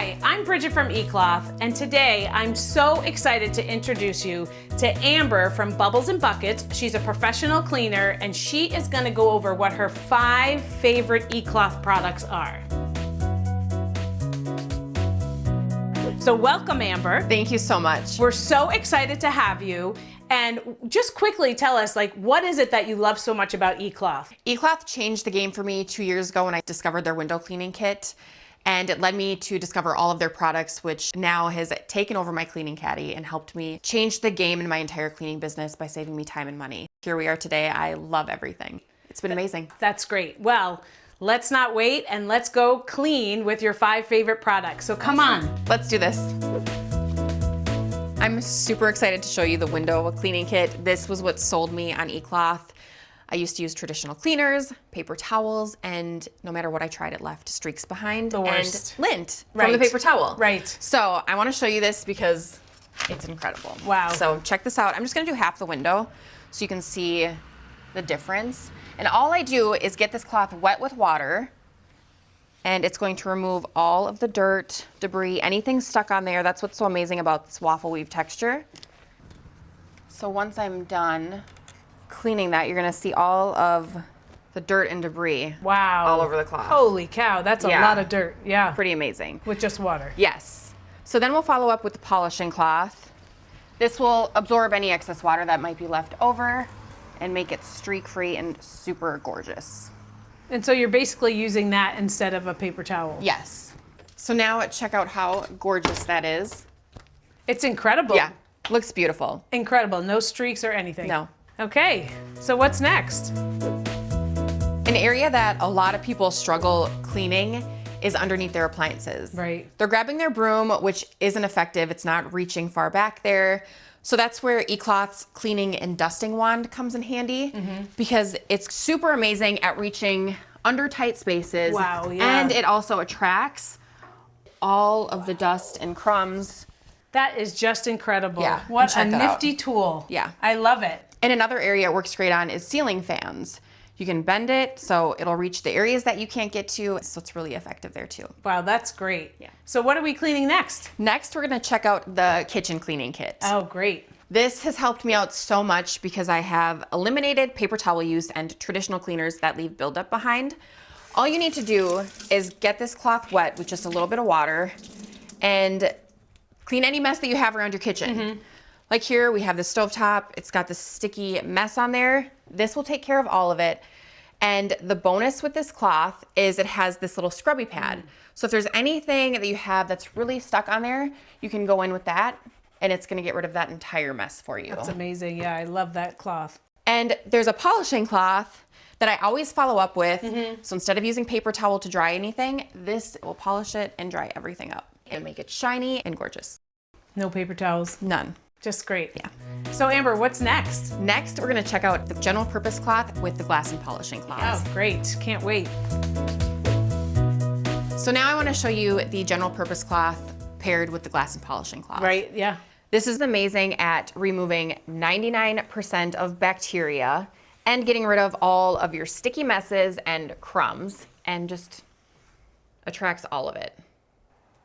Hi, I'm Bridget from eCloth, and today I'm so excited to introduce you to Amber from Bubbles and Buckets. She's a professional cleaner, and she is going to go over what her 5 favorite eCloth products are. So welcome, Amber. Thank you so much. We're so excited to have you. And just quickly tell us, what is it that you love so much about eCloth? eCloth changed the game for me 2 years ago when I discovered their window cleaning kit. And it led me to discover all of their products, which now has taken over my cleaning caddy and helped me change the game in my entire cleaning business by saving me time and money. Here we are today. I love everything. It's been amazing. That's great. Well, let's not wait and let's go clean with your 5 favorite products. So come on. Let's do this. I'm super excited to show you the window cleaning kit. This was what sold me on eCloth. I used to use traditional cleaners, paper towels, and no matter what I tried, it left streaks behind. The worst. And lint from the paper towel. Right. So I want to show you this because it's incredible. Wow. So check this out. I'm just going to do half the window so you can see the difference. And all I do is get this cloth wet with water, and it's going to remove all of the dirt, debris, anything stuck on there. That's what's so amazing about this waffle weave texture. So once I'm done cleaning that, you're gonna see all of the dirt and debris. Wow. All over the cloth. Holy cow, that's a lot of dirt. Yeah. Pretty amazing. With just water. Yes. So then we'll follow up with the polishing cloth. This will absorb any excess water that might be left over and make it streak-free and super gorgeous. And so you're basically using that instead of a paper towel. Yes. So now check out how gorgeous that is. It's incredible. Yeah, looks beautiful. Incredible. No streaks or anything. No. Okay, so what's next? An area that a lot of people struggle cleaning is underneath their appliances. Right. They're grabbing their broom, which isn't effective. It's not reaching far back there. So that's where eCloth's cleaning and dusting wand comes in handy because it's super amazing at reaching under tight spaces. Wow, yeah. And it also attracts all of the dust and crumbs. That is just incredible. Yeah, What a check that out. nifty tool. Yeah. I love it. And another area it works great on is ceiling fans. You can bend it so it'll reach the areas that you can't get to, so it's really effective there too. Wow, that's great. Yeah. So what are we cleaning next? Next, we're gonna check out the kitchen cleaning kit. Oh, great. This has helped me out so much because I have eliminated paper towel use and traditional cleaners that leave buildup behind. All you need to do is get this cloth wet with just a little bit of water and clean any mess that you have around your kitchen. Like here, we have the stovetop. It's got this sticky mess on there. This will take care of all of it. And the bonus with this cloth is it has this little scrubby pad. So if there's anything that you have that's really stuck on there, you can go in with that and it's gonna get rid of that entire mess for you. That's amazing. Yeah, I love that cloth. And there's a polishing cloth that I always follow up with. So instead of using paper towel to dry anything, this will polish it and dry everything up and make it shiny and gorgeous. No paper towels. None. Just great. Yeah. So Amber, what's next? Next, we're gonna check out the general purpose cloth with the glass and polishing cloths. Oh, great. Can't wait. So now I wanna show you the general purpose cloth paired with the glass and polishing cloth. Right, yeah. This is amazing at removing 99% of bacteria and getting rid of all of your sticky messes and crumbs and just attracts all of it.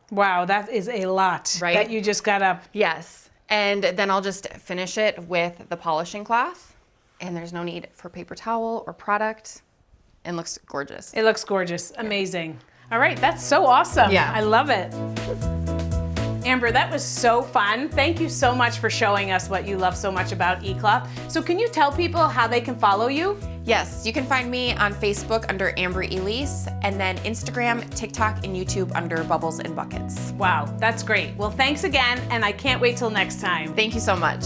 Wow, that is a lot Right? that you just got up. Yes. And then I'll just finish it with the polishing cloth and there's no need for paper towel or product and looks gorgeous. It looks gorgeous. Amazing. All right, that's so awesome. Yeah. I love it. Amber, that was so fun. Thank you so much for showing us what you love so much about eCloth. So can you tell people how they can follow you? Yes, you can find me on Facebook under Amber Elise and then Instagram, TikTok, and YouTube under Bubbles and Buckets. Wow, that's great. Well, thanks again, and I can't wait till next time. Thank you so much.